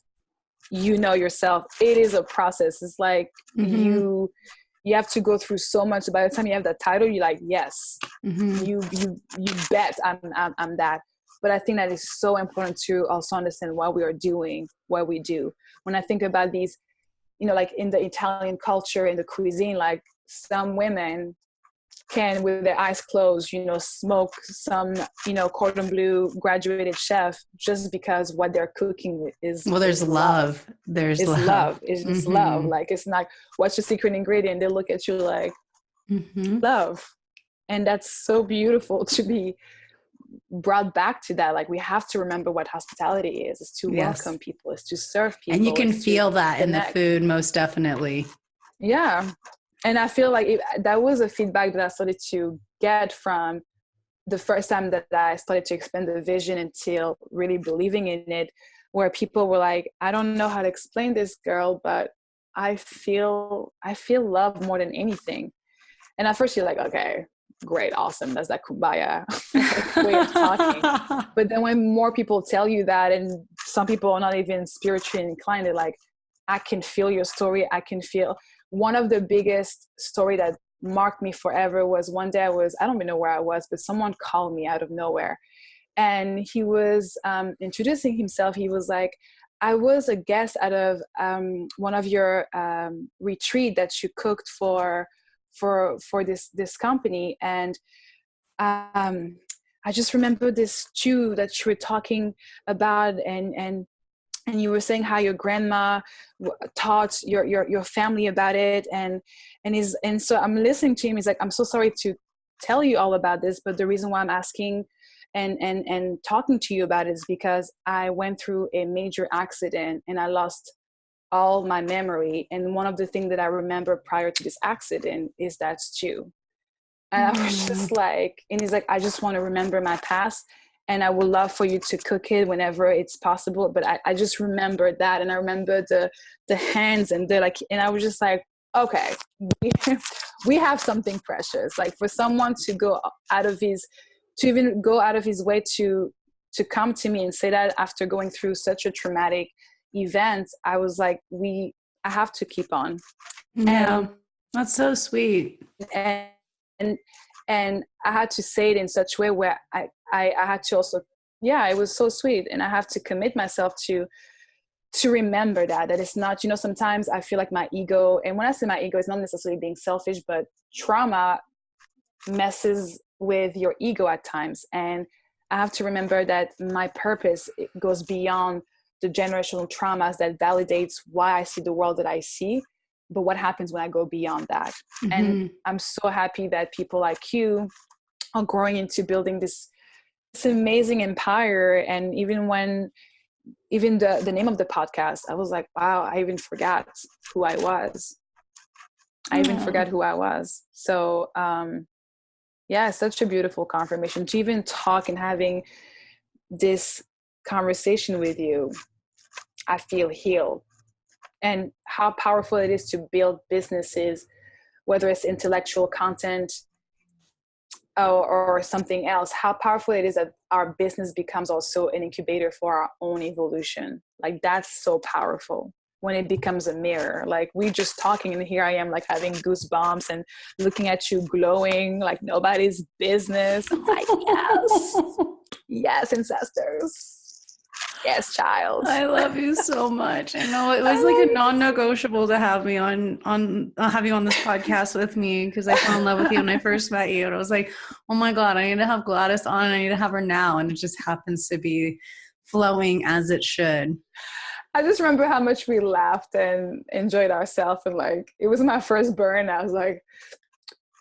you know yourself, it is a process. It's like you have to go through so much. By the time you have that title, you're like, yes, you bet I'm that. But I think that is so important to also understand why we are doing what we do. When I think about these, you know, like in the Italian culture, in the cuisine, like some women can, with their eyes closed, smoke some, cordon bleu graduated chef just because what they're cooking is, well, there's love. There's it's love. love. It's just love. Like, it's not, what's your secret ingredient? They look at you like, love. And that's so beautiful to be brought back to that. Like, we have to remember what hospitality is. It's to welcome people. It's to serve people. And you can feel that in the food, most definitely. Yeah. And I feel like that was a feedback that I started to get from the first time that I started to expand the vision until really believing in it, where people were like, I don't know how to explain this, girl, but I feel love more than anything. And at first you're like, okay, great, awesome. That's that kumbaya way of talking. But then when more people tell you that, and some people are not even spiritually inclined, they're like, I can feel your story. I can feel. One of the biggest story that marked me forever was one day I don't even know where I was, but someone called me out of nowhere. And he was introducing himself. He was like, I was a guest out of one of your retreat that you cooked for this company. And I just remember this stew that you were talking about, and you were saying how your grandma taught your family about it, and so I'm listening to him. He's like, I'm so sorry to tell you all about this, but the reason why I'm asking and talking to you about it is because I went through a major accident and I lost all my memory, and one of the things that I remember prior to this accident is that stew. And I was just like, and he's like, I just want to remember my past, and I would love for you to cook it whenever it's possible. But I just remember that. And I remember the hands and and I was just like, okay, we have something precious. Like, for someone to even go out of his way to come to me and say that after going through such a traumatic event, I was like, I have to keep on. Yeah, that's so sweet. And I had to say it in such a way where I had to also, it was so sweet. And I have to commit myself to remember that it's not, sometimes I feel like my ego, and when I say my ego, it's not necessarily being selfish, but trauma messes with your ego at times. And I have to remember that my purpose, it goes beyond the generational traumas that validates why I see the world that I see, but what happens when I go beyond that. And I'm so happy that people like you are growing into building this amazing empire. And even the name of the podcast, I was like, wow, I even forgot who I was. So it's such a beautiful confirmation to even talk and having this conversation with you. I feel healed. And how powerful it is to build businesses, whether it's intellectual content or something else, how powerful it is that our business becomes also an incubator for our own evolution. Like, that's so powerful when it becomes a mirror. Like, we just talking, and here I am, like, having goosebumps and looking at you glowing like nobody's business. I'm like, yes, ancestors. Yes, child. I love you so much. I know it was like a non-negotiable to have me have you on this podcast with me, because I fell in love with you when I first met you, and I was like, oh my God, I need to have Gladys on. I need to have her now, and it just happens to be flowing as it should. I just remember how much we laughed and enjoyed ourselves, and like, it was my first burn. I was like,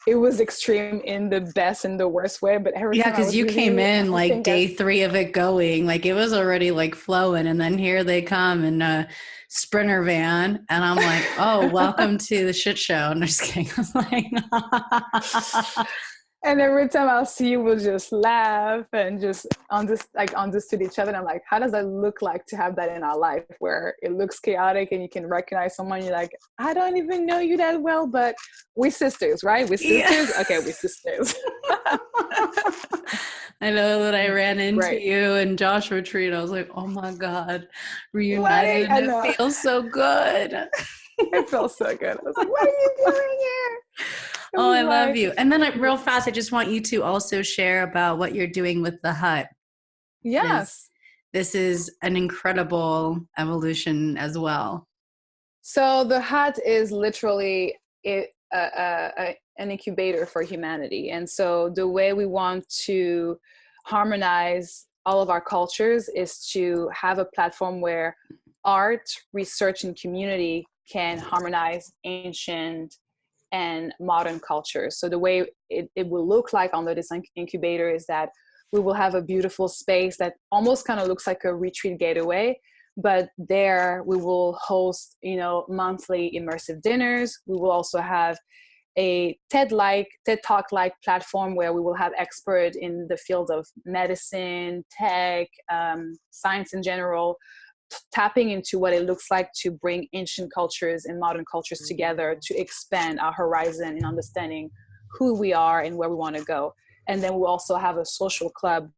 it was extreme in the best and the worst way, but because you came in like day 3 of it going, like it was already like flowing, and then here they come in a Sprinter van, and I'm like, oh, welcome to the shit show. And I'm just kidding. I was like, and every time I'll see you, we'll just laugh and just understood each other. And I'm like, how does that look like to have that in our life, where it looks chaotic and you can recognize someone, you're like, I don't even know you that well, but we're sisters, right? We're sisters. Yeah. Okay, we're sisters. I know that I ran into you and Josh retreat. I was like, oh my God, reunited. And it feels so good. It felt so good. I was like, what are you doing here? Oh, I love you. And then real fast, I just want you to also share about what you're doing with the hut. Yes. This is an incredible evolution as well. So the hut is literally an an incubator for humanity. And so the way we want to harmonize all of our cultures is to have a platform where art, research, and community can harmonize ancient and modern cultures. So the way it will look like under this incubator is that we will have a beautiful space that almost kind of looks like a retreat getaway, but there we will host, monthly immersive dinners. We will also have a TED Talk-like platform where we will have experts in the field of medicine, tech, science in general, tapping into what it looks like to bring ancient cultures and modern cultures together to expand our horizon in understanding who we are and where we want to go. And then we'll also have a social club.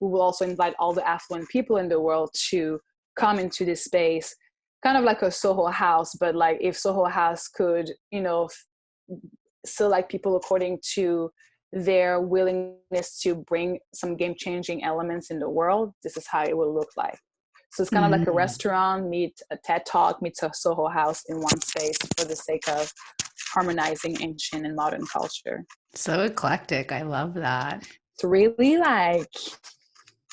We will also invite all the affluent people in the world to come into this space, kind of like a Soho House, but like if Soho House could, select people according to their willingness to bring some game-changing elements in the world, this is how it will look like. So it's kind of like a restaurant meet a TED Talk meets a Soho House in one space for the sake of harmonizing ancient and modern culture. So eclectic. I love that. It's really like,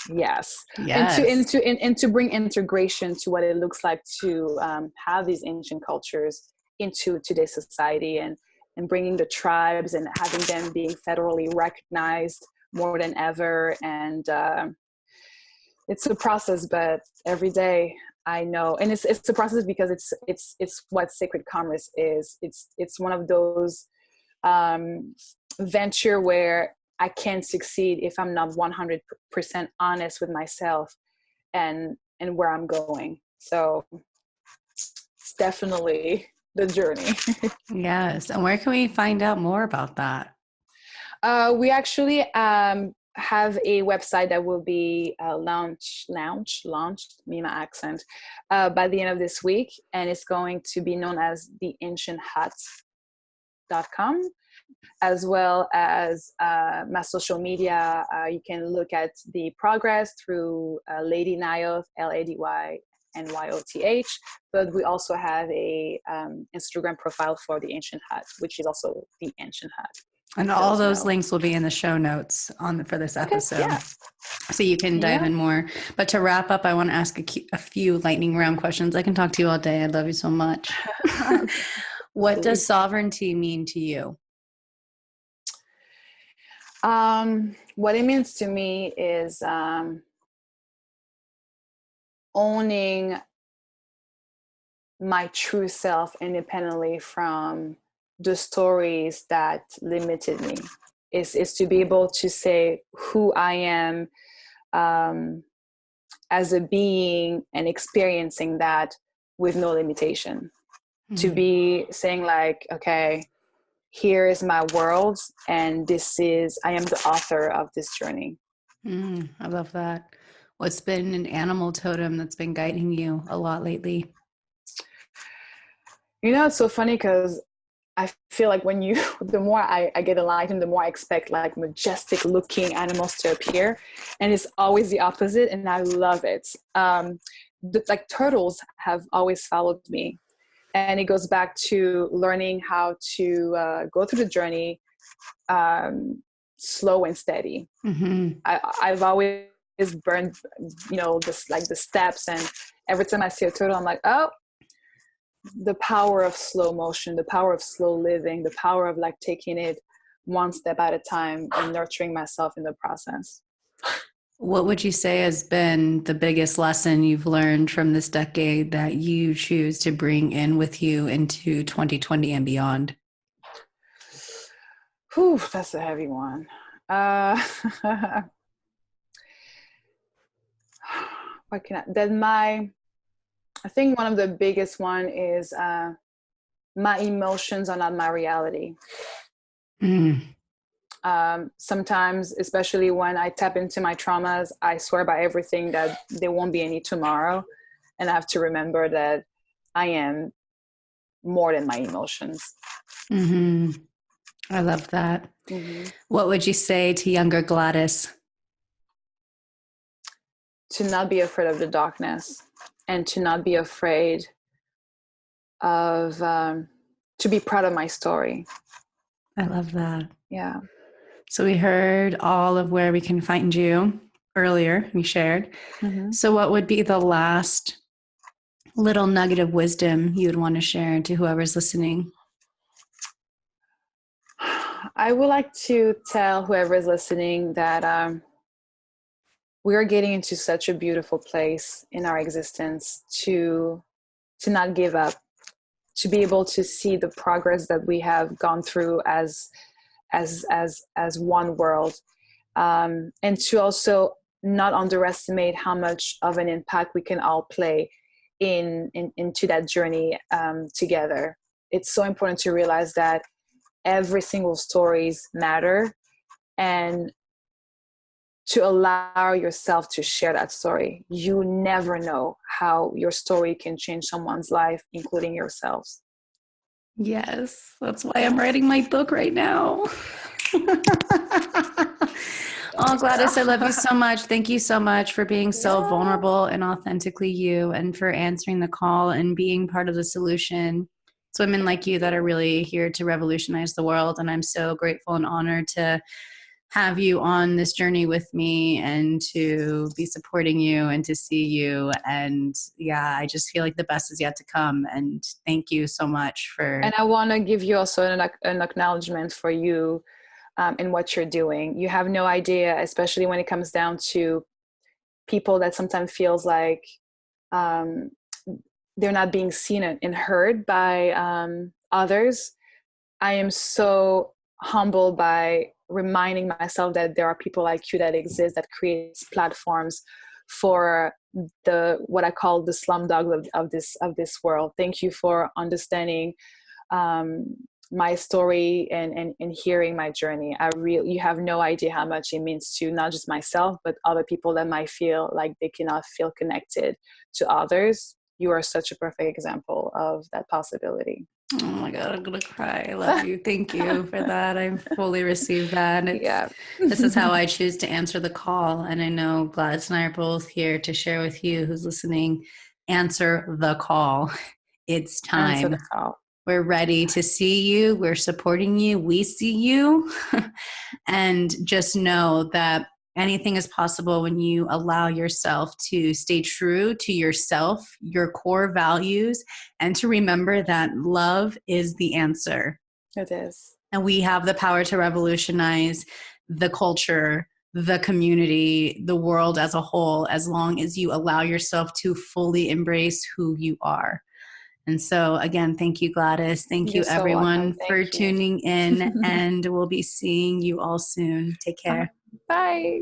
yes. And to bring integration to what it looks like to have these ancient cultures into today's society, and bringing the tribes and having them being federally recognized more than ever. And it's a process, but every day I know, and it's a process because it's what sacred commerce is. It's one of those venture where I can't succeed if I'm not 100% honest with myself and where I'm going. So it's definitely the journey. Yes. And where can we find out more about that? We actually have a website that will be launched, me my accent, by the end of this week. And it's going to be known as theancienthut.com, as well as my social media. You can look at the progress through Lady Nyoth, LadyNyoth, but we also have a Instagram profile for the Ancient Hut, which is also the Ancient Hut. And all those links will be in the show notes for this episode. Yeah. So you can dive in more. But to wrap up, I want to ask a few lightning round questions. I can talk to you all day. I love you so much. What does sovereignty mean to you? What it means to me is owning my true self independently from the stories that limited me. Is to be able to say who I am as a being and experiencing that with no limitation. Mm-hmm. To be saying like, okay, here is my world, and I am the author of this journey. I love that. What's been an animal totem that's been guiding you a lot lately? It's so funny because I feel like the more I get enlightened, the more I expect like majestic looking animals to appear. And it's always the opposite. And I love it. Like turtles have always followed me. And it goes back to learning how to go through the journey slow and steady. Mm-hmm. I've always burned, the steps. And every time I see a turtle, I'm like, oh, the power of slow motion, the power of slow living, the power of like taking it one step at a time and nurturing myself in the process. What would you say has been the biggest lesson you've learned from this decade that you choose to bring in with you into 2020 and beyond? Whew, that's a heavy one. I think one of the biggest one is my emotions are not my reality. Sometimes, especially when I tap into my traumas, I swear by everything that there won't be any tomorrow. And I have to remember that I am more than my emotions. Mm-hmm. I love that. Mm-hmm. What would you say to younger Gladys? To not be afraid of the darkness, and to not be afraid of, to be proud of my story. I love that. Yeah. So we heard all of where we can find you earlier, we shared. Mm-hmm. So what would be the last little nugget of wisdom you would want to share to whoever's listening? I would like to tell whoever is listening that we are getting into such a beautiful place in our existence to not give up, to be able to see the progress that we have gone through as one world, and to also not underestimate how much of an impact we can all play into that journey together. It's so important to realize that every single stories matter, and to allow yourself to share that story. You never know how your story can change someone's life, including yourselves. Yes, that's why I'm writing my book right now. Oh, Gladys, I love you so much. Thank you so much for being so vulnerable and authentically you, and for answering the call and being part of the solution. It's women like you that are really here to revolutionize the world. And I'm so grateful and honored to have you on this journey with me and to be supporting you and to see you. And yeah, I just feel like the best is yet to come. And thank you so much for. And I want to give you also an acknowledgement for you in what you're doing. You have no idea, especially when it comes down to people that sometimes feels like they're not being seen and heard by others. I am so humbled by reminding myself that there are people like you that exist, that creates platforms for the what I call the slumdog of this world. Thank you for understanding my story and hearing my journey. You have no idea how much it means to not just myself, but other people that might feel like they cannot feel connected to others. You are such a perfect example of that possibility. Oh my God, I'm going to cry. I love you. Thank you for that. I fully received that. This is how I choose to answer the call. And I know Gladys and I are both here to share with you who's listening. Answer the call. It's time. Answer the call. We're ready to see you. We're supporting you. We see you. And just know that anything is possible when you allow yourself to stay true to yourself, your core values, and to remember that love is the answer. It is. And we have the power to revolutionize the culture, the community, the world as a whole, as long as you allow yourself to fully embrace who you are. And so again, thank you, Gladys. Thank you, everyone, for tuning in, and we'll be seeing you all soon. Take care. Bye.